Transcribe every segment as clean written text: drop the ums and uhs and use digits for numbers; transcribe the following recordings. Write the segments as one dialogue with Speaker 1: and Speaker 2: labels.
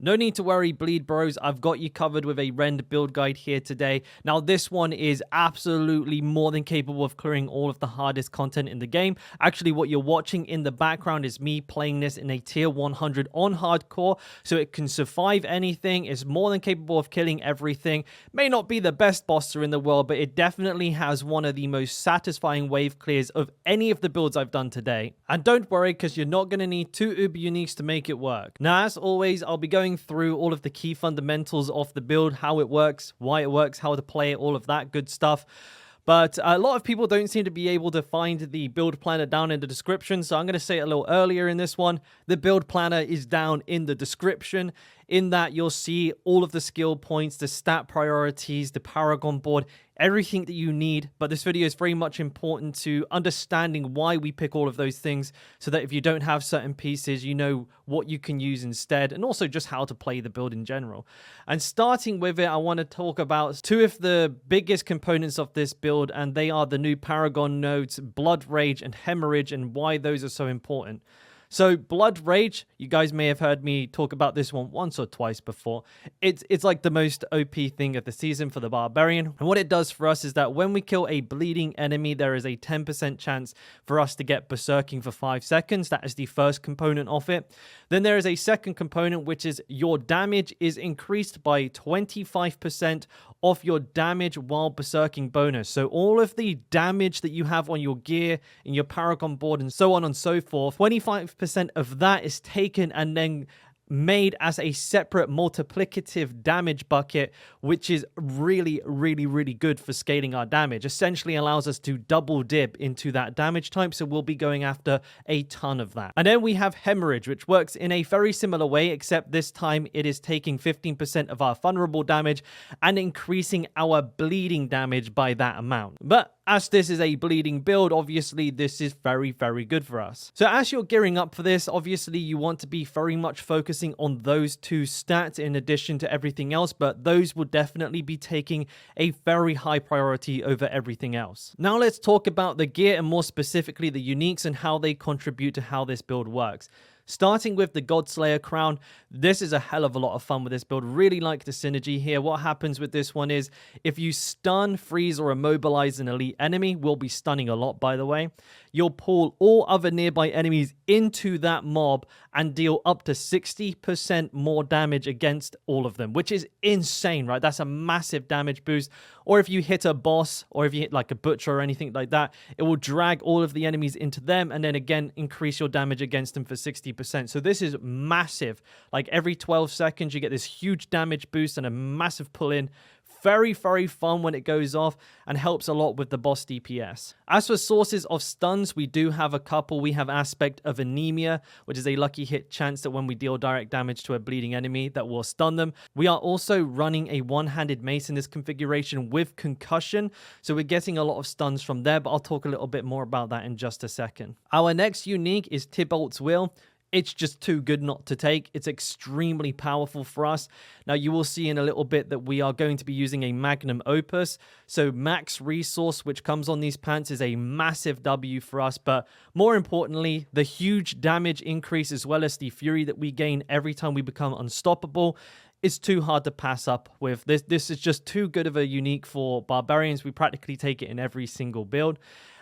Speaker 1: No need to worry, Bleed Bros. I've got you covered with a Rend build guide here today. Now, this one is absolutely more than capable of clearing all of the hardest content in the game. Actually, what you're watching in the background is me playing this in a tier 100 on hardcore, so it can survive anything. It's more than capable of killing everything. May not be the best bosser in the world, but it definitely has one of the most satisfying wave clears of any of the builds I've done today. And don't worry, because you're not going to need 2 uber uniques to make it work. Now, as always, I'll be going through all of the key fundamentals of the build, how it works, why it works, how to play it, all of that good stuff. But a lot of people don't seem to be able to find the build planner down in the description, so I'm going to say it a little earlier in this one. The build planner is down in the description. In that, you'll see all of the skill points, the stat priorities, the Paragon board, everything that you need. But this video is very much important to understanding why we pick all of those things, so that if you don't have certain pieces, you know what you can use instead, and also just how to play the build in general. And starting with it, I want to talk about 2 of the biggest components of this build, and they are the new Paragon nodes, Blood Rage and Hemorrhage, and why those are so important. So Blood Rage, you guys may have heard me talk about this one once or twice before. It's like the most OP thing of the season for the Barbarian. And what it does for us is that when we kill a bleeding enemy, there is a 10% chance for us to get Berserking for 5 seconds. That is the first component of it. Then there is a second component, which is your damage is increased by 25% of your damage while Berserking bonus. So all of the damage that you have on your gear, in your Paragon board, and so on and so forth, 25% of that is taken and then made as a separate multiplicative damage bucket, which is really, really, really good for scaling our damage. Essentially allows us to double dip into that damage type, so we'll be going after a ton of that. And then we have Hemorrhage, which works in a very similar way, except this time it is taking 15% of our vulnerable damage and increasing our bleeding damage by that amount. But as this is a bleeding build, obviously this is very, very good for us. So as you're gearing up for this, obviously you want to be very much focusing on those 2 stats in addition to everything else, but those will definitely be taking a very high priority over everything else. Now let's talk about the gear, and more specifically the uniques and how they contribute to how this build works. Starting with the Godslayer crown, this is a hell of a lot of fun with this build. Really like the synergy here. What happens with this one is if you stun, freeze, or immobilize an elite enemy, we'll be stunning a lot, by the way, you'll pull all other nearby enemies into that mob and deal up to 60% more damage against all of them, which is insane, right? That's a massive damage boost. Or if you hit a boss, or if you hit like a butcher or anything like that, it will drag all of the enemies into them and then again increase your damage against them for 60%. So this is massive. Like every 12 seconds, you get this huge damage boost and a massive pull in. Very, very fun when it goes off and helps a lot with the boss DPS. As for sources of stuns, we do have a couple. We have Aspect of Anemia, which is a lucky hit chance that when we deal direct damage to a bleeding enemy, that will stun them. We are also running a one-handed mace in this configuration with Concussion, so we're getting a lot of stuns from there, but I'll talk a little bit more about that in just a second. Our next unique is Tybalt's Will. It's just too good not to take. It's extremely powerful for us. Now, you will see in a little bit that we are going to be using a Magnum Opus. So max resource, which comes on these pants, is a massive W for us. But more importantly, the huge damage increase as well as the fury that we gain every time we become unstoppable is too hard to pass up with. This is just too good of a unique for Barbarians. We practically take it in every single build.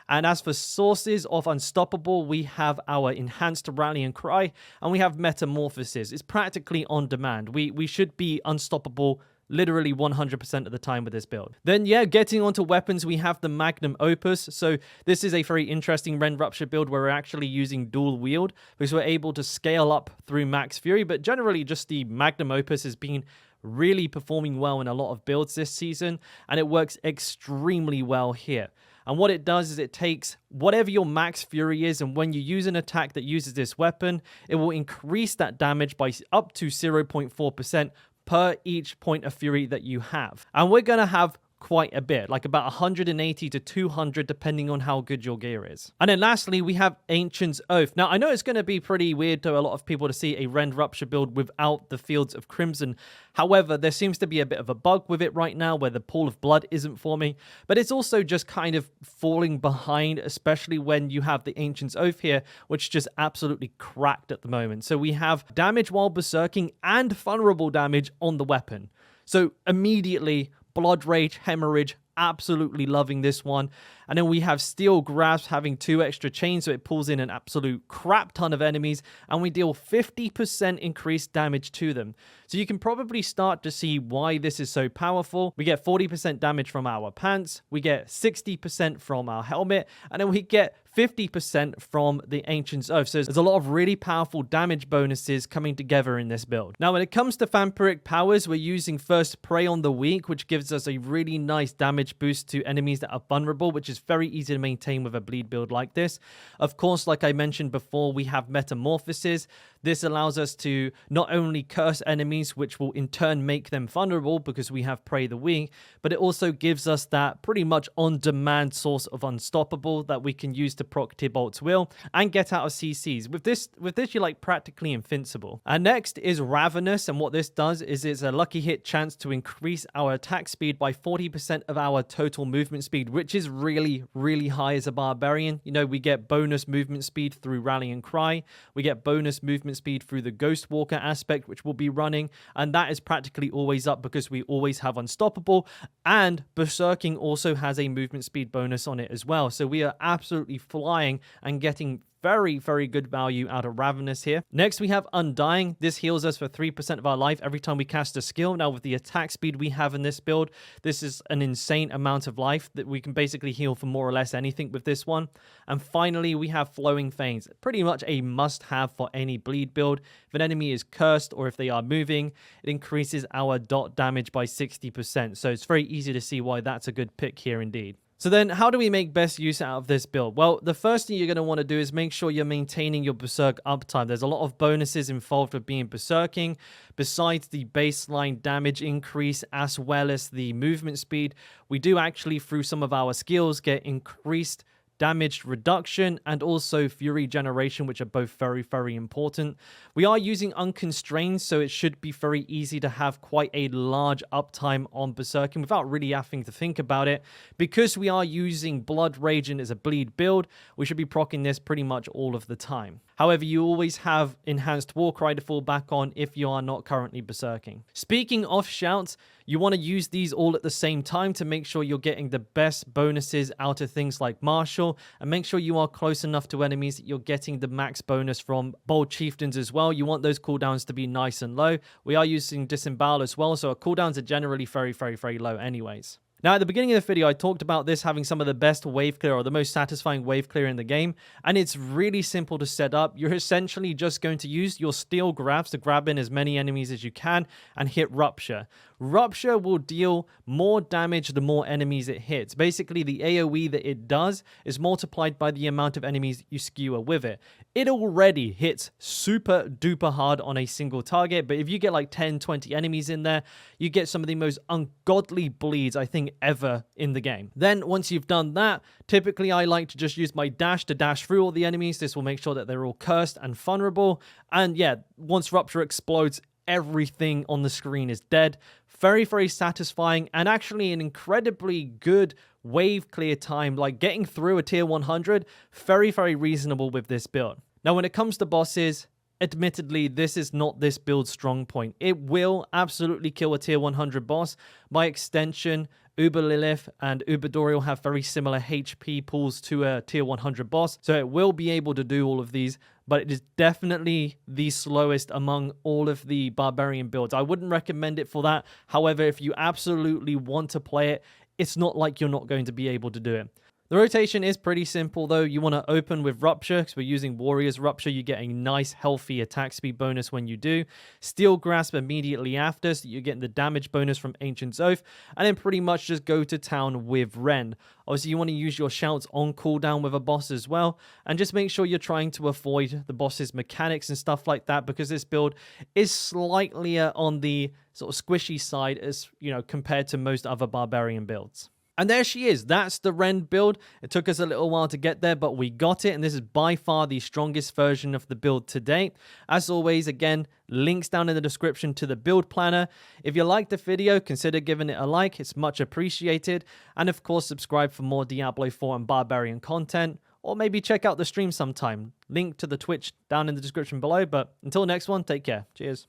Speaker 1: And as for sources of Unstoppable, we have our Enhanced Rallying Cry, and we have Metamorphosis. It's practically on demand. We should be unstoppable literally 100% of the time with this build. Then, yeah, getting onto weapons, we have the Magnum Opus. So this is a very interesting Rend Rupture build where we're actually using dual wield, because we're able to scale up through Max Fury, but generally just the Magnum Opus has been really performing well in a lot of builds this season, and it works extremely well here. And what it does is it takes whatever your max fury is, and when you use an attack that uses this weapon, it will increase that damage by up to 0.4% per each point of fury that you have. And we're going to have quite a bit, like about 180 to 200 depending on how good your gear is. And then lastly, we have Ancient's Oath. Now, I know it's going to be pretty weird to a lot of people to see a Rend Rupture build without the Fields of Crimson. However, there seems to be a bit of a bug with it right now where the pool of blood isn't forming, but it's also just kind of falling behind, especially when you have the Ancient's Oath here, which just absolutely cracked at the moment. So we have damage while berserking and vulnerable damage on the weapon. So immediately, Blood Rage, Hemorrhage, absolutely loving this one. And then we have Steel Grasp having 2 extra chains, so it pulls in an absolute crap ton of enemies, and we deal 50% increased damage to them. So you can probably start to see why this is so powerful. We get 40% damage from our pants, we get 60% from our helmet, and then we get 50% from the Ancient's Oath. So there's a lot of really powerful damage bonuses coming together in this build. Now, when it comes to Vampiric powers, we're using first Prey on the Weak, which gives us a really nice damage boost to enemies that are vulnerable, which is very easy to maintain with a bleed build like this. Of course, like I mentioned before, we have Metamorphosis. This allows us to not only curse enemies, which will in turn make them vulnerable because we have Prey the Weak, but it also gives us that pretty much on-demand source of Unstoppable that we can use to proc Tybalt's Will and get out of CCs. With this, you're like practically invincible. And next is Ravenous, and what this does is it's a lucky hit chance to increase our attack speed by 40% of our total movement speed, which is really, really high as a Barbarian. You know, we get bonus movement speed through Rallying Cry, we get bonus movement speed through the Ghost Walker aspect, which we'll be running, and that is practically always up because we always have Unstoppable, and Berserking also has a movement speed bonus on it as well. So we are absolutely flying and getting very, very good value out of Ravenous here. Next, we have Undying. This heals us for 3% of our life every time we cast a skill. Now, with the attack speed we have in this build, this is an insane amount of life that we can basically heal for more or less anything with this one. And finally, we have Flowing Fangs. Pretty much a must-have for any bleed build. If an enemy is cursed or if they are moving, it increases our dot damage by 60%. So it's very easy to see why that's a good pick here indeed. So then, how do we make best use out of this build? Well, the first thing you're going to want to do is make sure you're maintaining your Berserk uptime. There's a lot of bonuses involved with being Berserking. Besides the baseline damage increase as well as the movement speed, we do actually, through some of our skills, get increased damage reduction and also fury generation, which are both very, very important. We are using unconstrained, so it should be very easy to have quite a large uptime on Berserking without really having to think about it. Because we are using Blood Rage and as a bleed build, we should be proccing this pretty much all of the time. However, you always have Enhanced Warcry to fall back on if you are not currently Berserking. Speaking of shouts, you want to use these all at the same time to make sure you're getting the best bonuses out of things like Martial, and make sure you are close enough to enemies that you're getting the max bonus from Bold Chieftains as well. You want those cooldowns to be nice and low. We are using Disembowel as well, so our cooldowns are generally very, very, very low anyways. Now, at the beginning of the video, I talked about this having some of the best wave clear or the most satisfying wave clear in the game, and it's really simple to set up. You're essentially just going to use your steel grabs to grab in as many enemies as you can and hit Rupture. Rupture will deal more damage the more enemies it hits. Basically, the AoE that it does is multiplied by the amount of enemies you skewer with it. It already hits super duper hard on a single target, but if you get like 10, 20 enemies in there, you get some of the most ungodly bleeds, I think, ever in the game. Then, once you've done that, typically I like to just use my dash to dash through all the enemies. This will make sure that they're all cursed and vulnerable. And yeah, once Rupture explodes, everything on the screen is dead. Very, very satisfying and actually an incredibly good wave clear time. Like getting through a tier 100, very, very reasonable with this build. Now, when it comes to bosses, admittedly, this is not this build's strong point. It will absolutely kill a tier 100 boss. By extension, Uber Lilith and Uber Doriel have very similar HP pools to a tier 100 boss, so it will be able to do all of these, but it is definitely the slowest among all of the Barbarian builds. I wouldn't recommend it for that. However, if you absolutely want to play it, it's not like you're not going to be able to do it. The rotation is pretty simple though. You want to open with Rupture because we're using Warrior's Rupture. You get a nice healthy attack speed bonus when you do. Steel Grasp immediately after, so you're getting the damage bonus from Ancient's Oath. And then pretty much just go to town with Rend. Obviously you want to use your shouts on cooldown with a boss as well. And just make sure you're trying to avoid the boss's mechanics and stuff like that, because this build is slightly on the sort of squishy side as, you know, compared to most other Barbarian builds. And there she is. That's the Rend build. It took us a little while to get there, but we got it. And this is by far the strongest version of the build to date. As always, again, links down in the description to the build planner. If you liked the video, consider giving it a like. It's much appreciated. And of course, subscribe for more Diablo 4 and Barbarian content. Or maybe check out the stream sometime. Link to the Twitch down in the description below. But until next one, take care. Cheers.